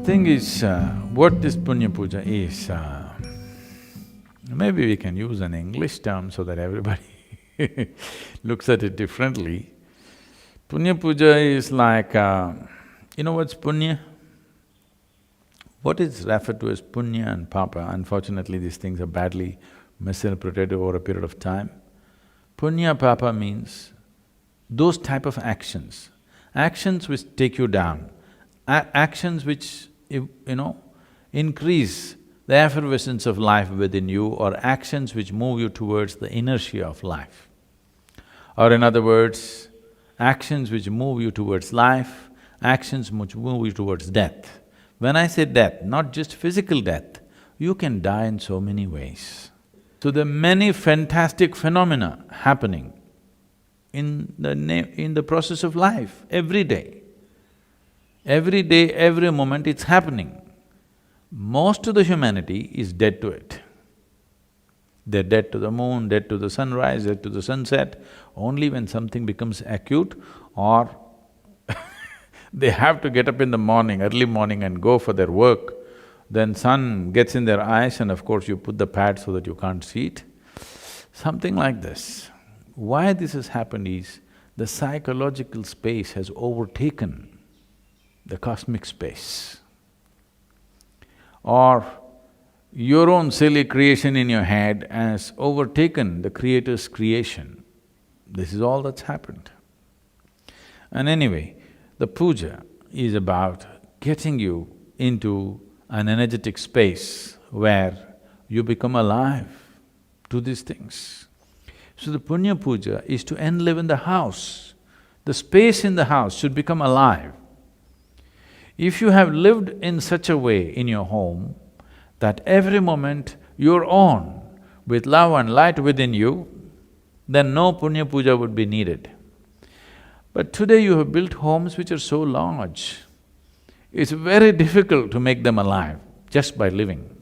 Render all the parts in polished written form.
thing is, what this Punya Pooja is, maybe we can use an English term so that everybody looks at it differently. Punya Pooja is like, you know what's Punya? What is referred to as Punya and Papa? Unfortunately, these things are badly misinterpreted over a period of time. Punya Papa means those type of actions, actions which take you down, actions which, increase the effervescence of life within you, or actions which move you towards the inertia of life. Or in other words, actions which move you towards life, actions which move you towards death. When I say death, not just physical death, you can die in so many ways. So there are many fantastic phenomena happening in the process of life, every day. Every day, every moment it's happening. Most of the humanity is dead to it. They're dead to the moon, dead to the sunrise, dead to the sunset. Only when something becomes acute or they have to get up in the morning, early morning and go for their work, then sun gets in their eyes and of course you put the pad so that you can't see it. Something like this. Why this has happened is, the psychological space has overtaken the cosmic space. Or your own silly creation in your head has overtaken the Creator's creation. This is all that's happened. And anyway, the puja is about getting you into an energetic space where you become alive to these things. So the Punya Puja is to enliven the house. The space in the house should become alive. If you have lived in such a way in your home that every moment you're on with love and light within you, then no Punya Puja would be needed. But today you have built homes which are so large, it's very difficult to make them alive just by living.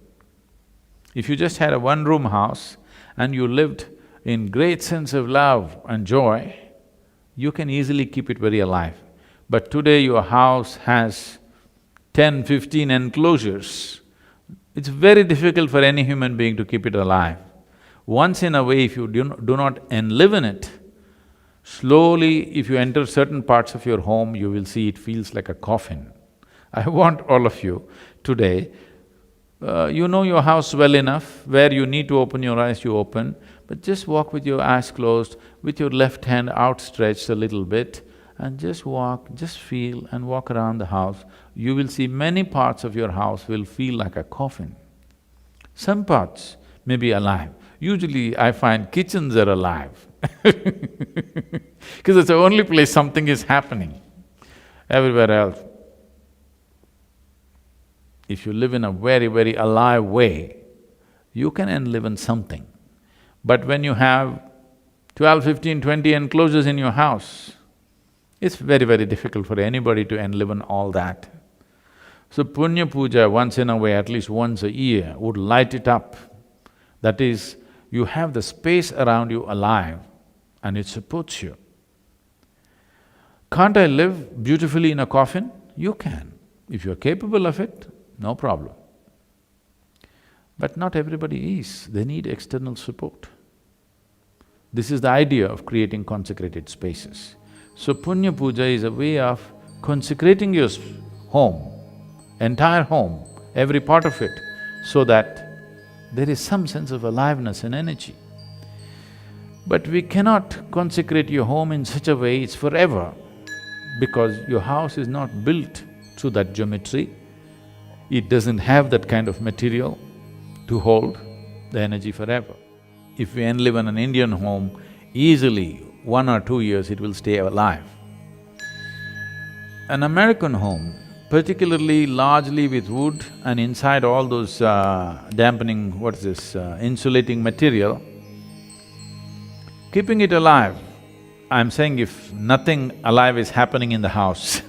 If you just had a one-room house and you lived in great sense of love and joy, you can easily keep it very alive. But today your house has 10, 15 enclosures. It's very difficult for any human being to keep it alive. Once in a way, if you do not enlive in it, slowly if you enter certain parts of your home, you will see it feels like a coffin. I want all of you today, you know your house well enough, where you need to open your eyes, you open, but just walk with your eyes closed, with your left hand outstretched a little bit, and just walk, just feel and walk around the house. You will see many parts of your house will feel like a coffin. Some parts may be alive. Usually I find kitchens are alive because it's the only place something is happening. Everywhere else, if you live in a very, very alive way, you can enliven something. But when you have 12, 15, 20 enclosures in your house, it's very, very difficult for anybody to enliven all that. So Punya Puja, once in a way, at least once a year, would light it up. That is, you have the space around you alive and it supports you. Can't I live beautifully in a coffin? You can. If you're capable of it, no problem. But not everybody is, they need external support. This is the idea of creating consecrated spaces. So Punya Puja is a way of consecrating your home, entire home, every part of it, so that there is some sense of aliveness and energy. But we cannot consecrate your home in such a way it's forever, because your house is not built to that geometry. It doesn't have that kind of material to hold the energy forever. If we enliven an Indian home, easily 1 or 2 years it will stay alive. An American home, particularly largely with wood and inside all those dampening, insulating material, keeping it alive, I'm saying if nothing alive is happening in the house,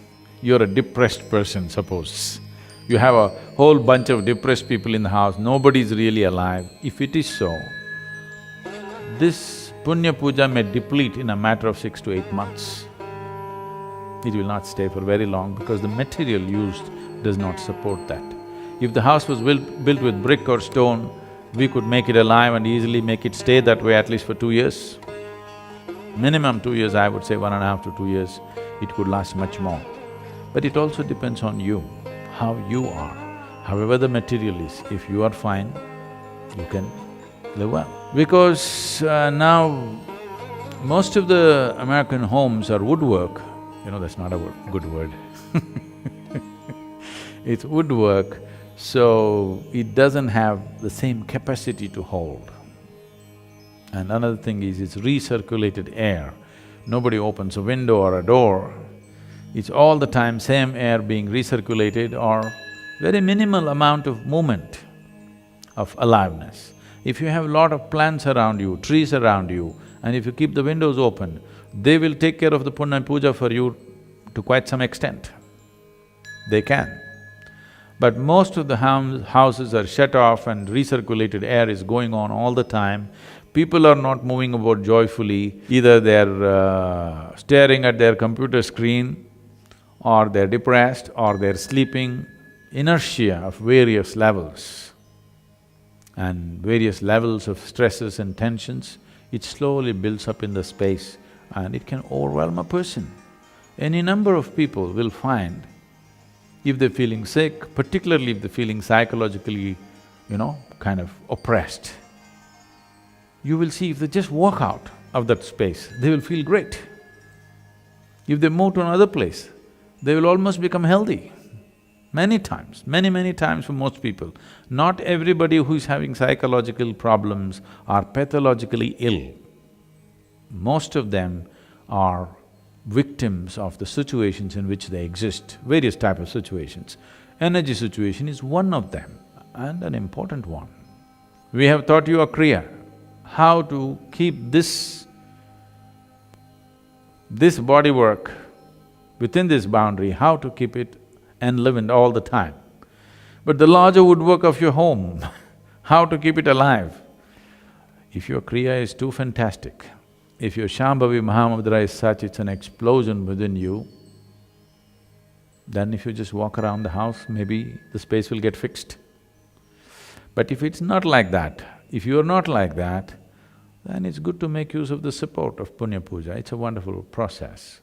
you're a depressed person, suppose. You have a whole bunch of depressed people in the house, nobody's really alive. If it is so, this Punya Puja may deplete in a matter of 6 to 8 months. It will not stay for very long because the material used does not support that. If the house was built with brick or stone, we could make it alive and easily make it stay that way at least for 2 years. Minimum 2 years, I would say 1.5 to 2 years, it could last much more. But it also depends on you, how you are. However the material is, if you are fine, you can live well. Because now, most of the American homes are woodwork. You know, that's not a good word It's woodwork, so it doesn't have the same capacity to hold. And another thing is, it's recirculated air. Nobody opens a window or a door. It's all the time same air being recirculated or very minimal amount of movement of aliveness. If you have a lot of plants around you, trees around you, and if you keep the windows open, they will take care of the Punya Pooja for you to quite some extent. They can. But most of the houses are shut off and recirculated air is going on all the time. People are not moving about joyfully, either they're staring at their computer screen, or they're depressed, or they're sleeping. Inertia of various levels and various levels of stresses and tensions, it slowly builds up in the space and it can overwhelm a person. Any number of people will find, if they're feeling sick, particularly if they're feeling psychologically, kind of oppressed, you will see if they just walk out of that space, they will feel great. If they move to another place, they will almost become healthy. Many times, many times for most people. Not everybody who is having psychological problems are pathologically ill. Most of them are victims of the situations in which they exist, various type of situations. Energy situation is one of them, and an important one. We have taught you a Kriya, how to keep this body work within this boundary, how to keep it enlivened all the time. But the larger woodwork of your home, how to keep it alive? If your Kriya is too fantastic, if your Shambhavi Mahamudra is such, it's an explosion within you, then if you just walk around the house, maybe the space will get fixed. But if it's not like that, if you're not like that, then it's good to make use of the support of Punya Pooja. It's a wonderful process.